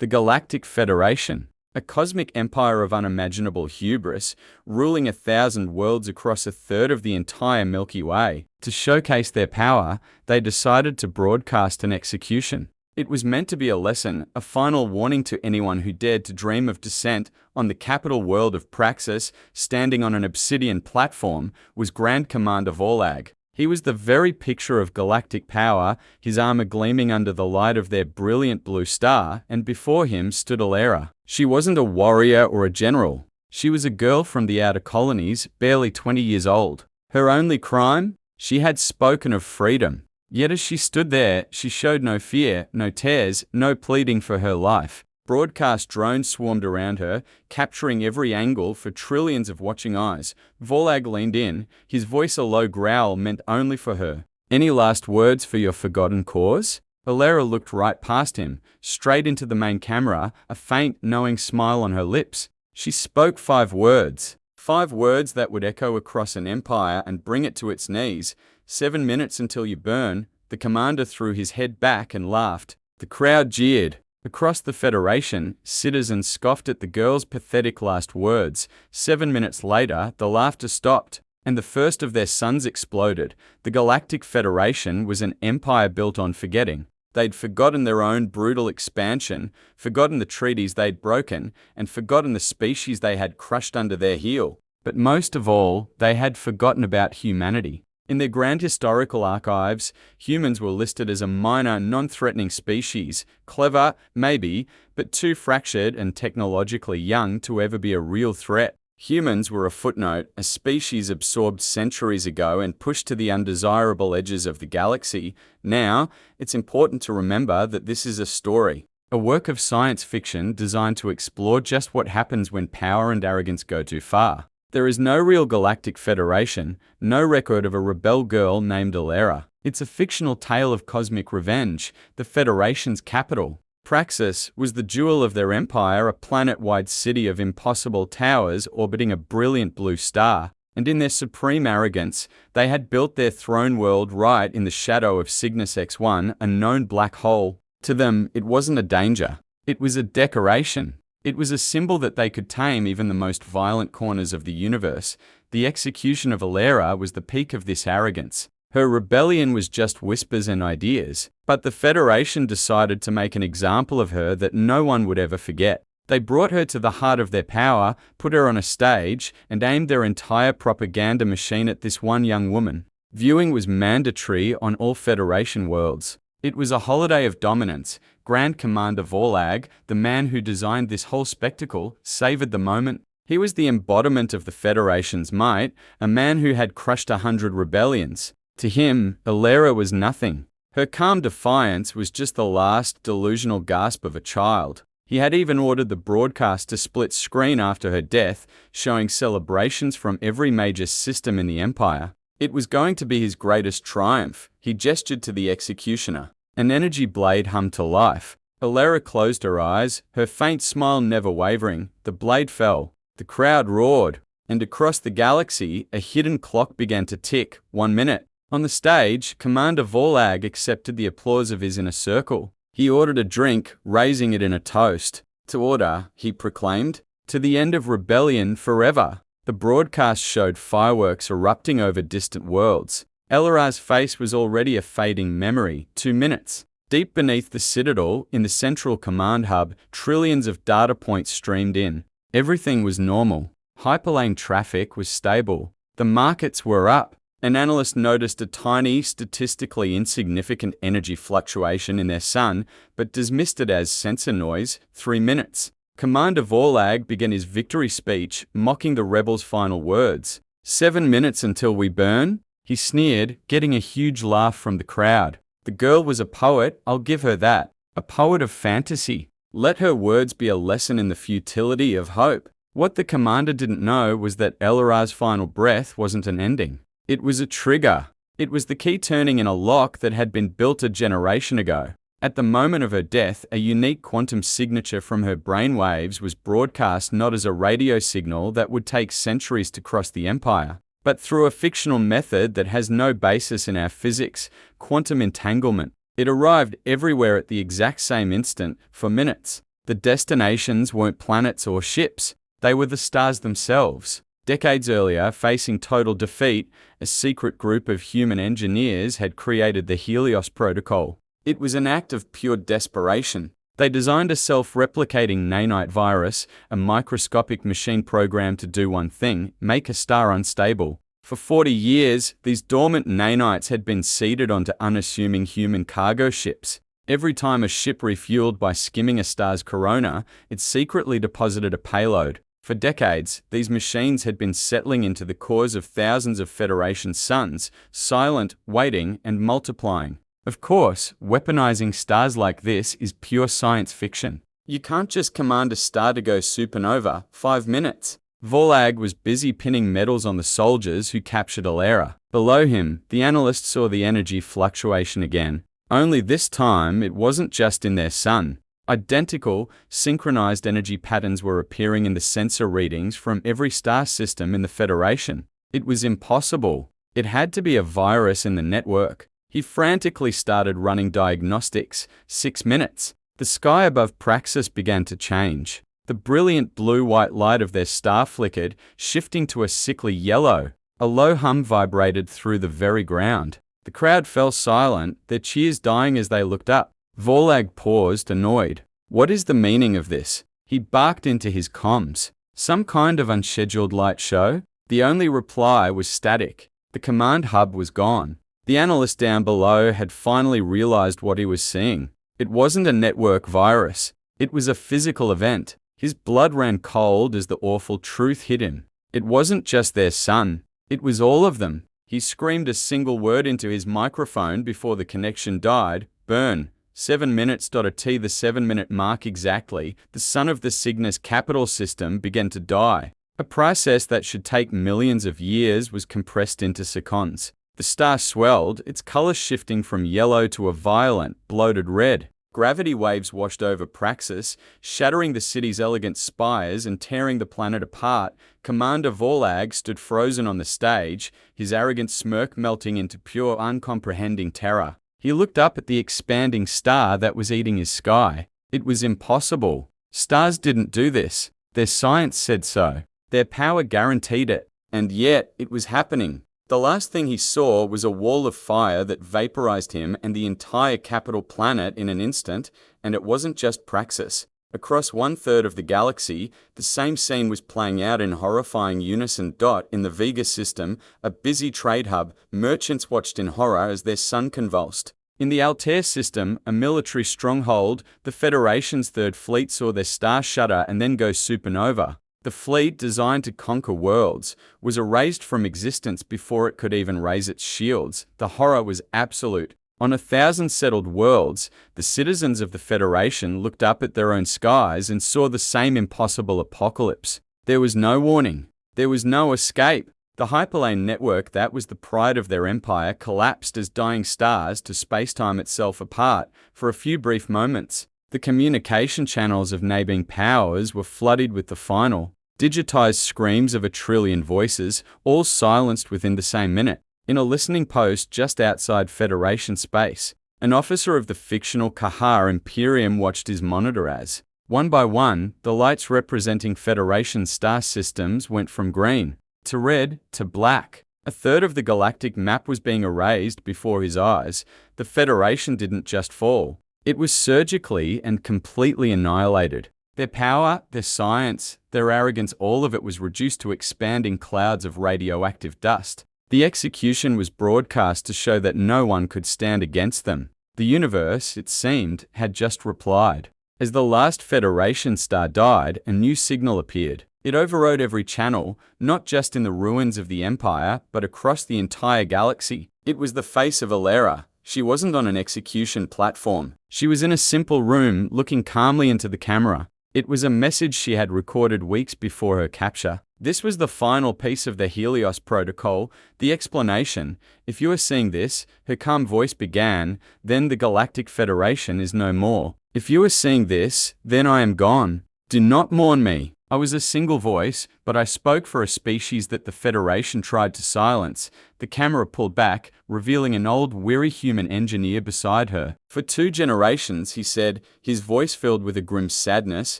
The Galactic Federation, a cosmic empire of unimaginable hubris, ruling 1,000 worlds across a third of the entire Milky Way. To showcase their power, they decided to broadcast an execution. It was meant to be a lesson, a final warning to anyone who dared to dream of descent on the capital world of Praxis. Standing on an obsidian platform was Grand Commander Vorlag. He was the very picture of galactic power, his armor gleaming under the light of their brilliant blue star, and before him stood Alera. She wasn't a warrior or a general. She was a girl from the outer colonies, barely 20 years old. Her only crime? She had spoken of freedom. Yet as she stood there, she showed no fear, no tears, no pleading for her life. Broadcast drones swarmed around her, capturing every angle for trillions of watching eyes. Vorlag leaned in, his voice a low growl meant only for her. "Any last words for your forgotten cause?" Alera looked right past him, straight into the main camera, a faint, knowing smile on her lips. She spoke 5 words. 5 words that would echo across an empire and bring it to its knees. 7 minutes until you burn. The commander threw his head back and laughed. The crowd jeered. Across the Federation, citizens scoffed at the girl's pathetic last words. 7 minutes later, the laughter stopped, and the first of their suns exploded. The Galactic Federation was an empire built on forgetting. They'd forgotten their own brutal expansion, forgotten the treaties they'd broken, and forgotten the species they had crushed under their heel. But most of all, they had forgotten about humanity. In their grand historical archives, humans were listed as a minor, non-threatening species, clever, maybe, but too fractured and technologically young to ever be a real threat. Humans were a footnote, a species absorbed centuries ago and pushed to the undesirable edges of the galaxy. Now, it's important to remember that this is a story, a work of science fiction designed to explore just what happens when power and arrogance go too far. There is no real Galactic Federation, no record of a rebel girl named Alera. It's a fictional tale of cosmic revenge, the Federation's capital. Praxis was the jewel of their empire, a planet-wide city of impossible towers orbiting a brilliant blue star. And in their supreme arrogance, they had built their throne world right in the shadow of Cygnus X1, a known black hole. To them, it wasn't a danger. It was a decoration. It was a symbol that they could tame even the most violent corners of the universe. The execution of Alera was the peak of this arrogance. Her rebellion was just whispers and ideas, but the Federation decided to make an example of her that no one would ever forget. They brought her to the heart of their power, put her on a stage, and aimed their entire propaganda machine at this one young woman. Viewing was mandatory on all Federation worlds. It was a holiday of dominance. Grand Commander Vorlag, the man who designed this whole spectacle, savored the moment. He was the embodiment of the Federation's might, a man who had crushed 100 rebellions. To him, Alera was nothing. Her calm defiance was just the last delusional gasp of a child. He had even ordered the broadcast to split screen after her death, showing celebrations from every major system in the Empire. It was going to be his greatest triumph. He gestured to the executioner. An energy blade hummed to life. Alera closed her eyes, her faint smile never wavering. The blade fell. The crowd roared. And across the galaxy, a hidden clock began to tick. 1 minute. On the stage, Commander Vorlag accepted the applause of his inner circle. He ordered a drink, raising it in a toast. To order, he proclaimed, to the end of rebellion forever. The broadcast showed fireworks erupting over distant worlds. Alera's face was already a fading memory. 2 minutes. Deep beneath the Citadel, in the central command hub, trillions of data points streamed in. Everything was normal. Hyperlane traffic was stable. The markets were up. An analyst noticed a tiny, statistically insignificant energy fluctuation in their sun, but dismissed it as sensor noise. 3 minutes. Commander Vorlag began his victory speech, mocking the rebels' final words. 7 minutes until we burn? He sneered, getting a huge laugh from the crowd. The girl was a poet, I'll give her that. A poet of fantasy. Let her words be a lesson in the futility of hope. What the commander didn't know was that Alera's final breath wasn't an ending. It was a trigger. It was the key turning in a lock that had been built a generation ago. At the moment of her death, a unique quantum signature from her brainwaves was broadcast not as a radio signal that would take centuries to cross the Empire, but through a fictional method that has no basis in our physics, quantum entanglement. It arrived everywhere at the exact same instant, for minutes. The destinations weren't planets or ships, they were the stars themselves. Decades earlier, facing total defeat, a secret group of human engineers had created the Helios Protocol. It was an act of pure desperation. They designed a self-replicating nanite virus, a microscopic machine programmed to do one thing: make a star unstable. For 40 years, these dormant nanites had been seeded onto unassuming human cargo ships. Every time a ship refueled by skimming a star's corona, it secretly deposited a payload. For decades, these machines had been settling into the cores of thousands of Federation suns, silent, waiting, and multiplying. Of course, weaponizing stars like this is pure science fiction. You can't just command a star to go supernova, 5 minutes. Vorlag was busy pinning medals on the soldiers who captured Alera. Below him, the analyst saw the energy fluctuation again. Only this time, it wasn't just in their sun. Identical, synchronized energy patterns were appearing in the sensor readings from every star system in the Federation. It was impossible. It had to be a virus in the network. He frantically started running diagnostics. 6 minutes. The sky above Praxis began to change. The brilliant blue-white light of their star flickered, shifting to a sickly yellow. A low hum vibrated through the very ground. The crowd fell silent, their cheers dying as they looked up. Vorlag paused, annoyed. What is the meaning of this? He barked into his comms. Some kind of unscheduled light show? The only reply was static. The command hub was gone. The analyst down below had finally realized what he was seeing. It wasn't a network virus. It was a physical event. His blood ran cold as the awful truth hit him. It wasn't just their sun. It was all of them. He screamed a single word into his microphone before the connection died. Burn. 7 minutes. At the 7-minute mark exactly, the sun of the Cygnus capital system began to die. A process that should take millions of years was compressed into seconds. The star swelled, its color shifting from yellow to a violent, bloated red. Gravity waves washed over Praxis, shattering the city's elegant spires and tearing the planet apart. Commander Vorlag stood frozen on the stage, his arrogant smirk melting into pure, uncomprehending terror. He looked up at the expanding star that was eating his sky. It was impossible. Stars didn't do this. Their science said so. Their power guaranteed it. And yet, it was happening. The last thing he saw was a wall of fire that vaporized him and the entire capital planet in an instant, and it wasn't just Praxis. Across 1/3 of the galaxy, the same scene was playing out in horrifying unison. In the Vega system, a busy trade hub, merchants watched in horror as their sun convulsed. In the Altair system, a military stronghold, the Federation's Third Fleet saw their star shudder and then go supernova. The fleet, designed to conquer worlds, was erased from existence before it could even raise its shields. The horror was absolute. On 1,000 settled worlds, the citizens of the Federation looked up at their own skies and saw the same impossible apocalypse. There was no warning. There was no escape. The hyperlane network that was the pride of their empire collapsed as dying stars tore space-time itself apart for a few brief moments. The communication channels of neighboring powers were flooded with the final, digitized screams of 1 trillion voices, all silenced within the same minute. In a listening post just outside Federation space, an officer of the fictional Kahar Imperium watched his monitor as, one by one, the lights representing Federation star systems went from green to red to black. 1/3 of the galactic map was being erased before his eyes. The Federation didn't just fall. It was surgically and completely annihilated. Their power, their science, their arrogance, all of it was reduced to expanding clouds of radioactive dust. The execution was broadcast to show that no one could stand against them. The universe, it seemed, had just replied. As the last Federation star died, a new signal appeared. It overrode every channel, not just in the ruins of the Empire, but across the entire galaxy. It was the face of Alera. She wasn't on an execution platform. She was in a simple room, looking calmly into the camera. It was a message she had recorded weeks before her capture. This was the final piece of the Helios Protocol, the explanation. If you are seeing this, her calm voice began, then the Galactic Federation is no more. If you are seeing this, then I am gone. Do not mourn me. I was a single voice, but I spoke for a species that the Federation tried to silence. The camera pulled back, revealing an old, weary human engineer beside her. For 2 generations, he said, his voice filled with a grim sadness,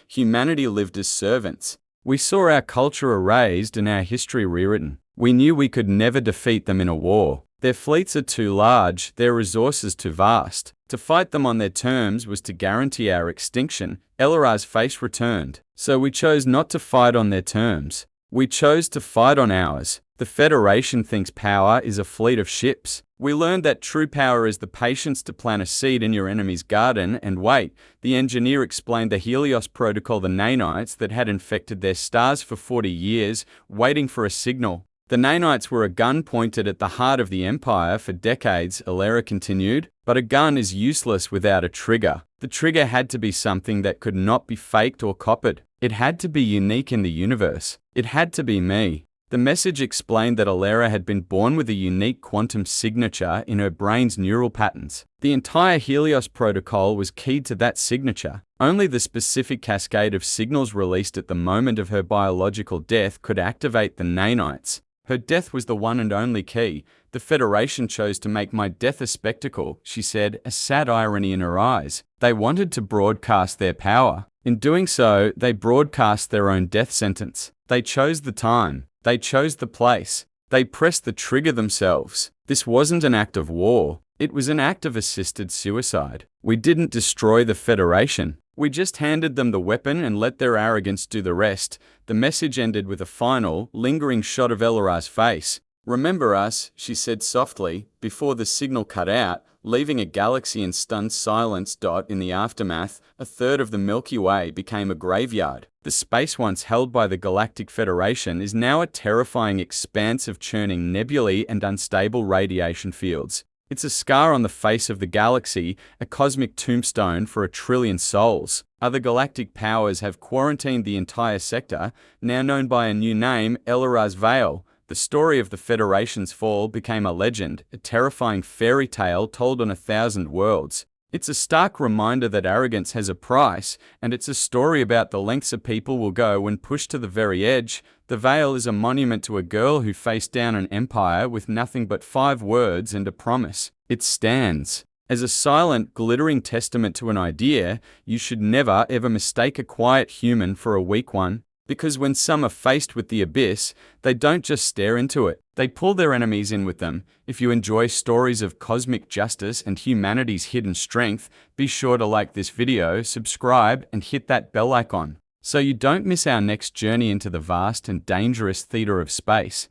humanity lived as servants. We saw our culture erased and our history rewritten. We knew we could never defeat them in a war. Their fleets are too large, their resources too vast. To fight them on their terms was to guarantee our extinction. Elara's face returned. So we chose not to fight on their terms. We chose to fight on ours. The Federation thinks power is a fleet of ships. We learned that true power is the patience to plant a seed in your enemy's garden and wait. The engineer explained the Helios protocol, the nanites that had infected their stars for 40 years, waiting for a signal. The nanites were a gun pointed at the heart of the Empire for decades, Elara continued, but a gun is useless without a trigger. The trigger had to be something that could not be faked or copied. It had to be unique in the universe. It had to be me. The message explained that Elara had been born with a unique quantum signature in her brain's neural patterns. The entire Helios protocol was keyed to that signature. Only the specific cascade of signals released at the moment of her biological death could activate the nanites. Her death was the one and only key. The Federation chose to make my death a spectacle, she said, a sad irony in her eyes. They wanted to broadcast their power. In doing so, they broadcast their own death sentence. They chose the time. They chose the place. They pressed the trigger themselves. This wasn't an act of war. It was an act of assisted suicide. We didn't destroy the Federation. We just handed them the weapon and let their arrogance do the rest. The message ended with a final, lingering shot of Elara's face. Remember us, she said softly, before the signal cut out, leaving a galaxy in stunned silence. In the aftermath, a third of the Milky Way became a graveyard. The space once held by the Galactic Federation is now a terrifying expanse of churning nebulae and unstable radiation fields. It's a scar on the face of the galaxy, a cosmic tombstone for 1,000,000,000,000 souls. Other galactic powers have quarantined the entire sector, now known by a new name, Elara's Veil. The story of the Federation's fall became a legend, a terrifying fairy tale told on 1,000 worlds. It's a stark reminder that arrogance has a price, and it's a story about the lengths a people will go when pushed to the very edge. The Veil is a monument to a girl who faced down an empire with nothing but 5 words and a promise. It stands as a silent, glittering testament to an idea: you should never ever mistake a quiet human for a weak one. Because when some are faced with the abyss, they don't just stare into it, they pull their enemies in with them. If you enjoy stories of cosmic justice and humanity's hidden strength, be sure to like this video, subscribe, and hit that bell icon, so you don't miss our next journey into the vast and dangerous theater of space.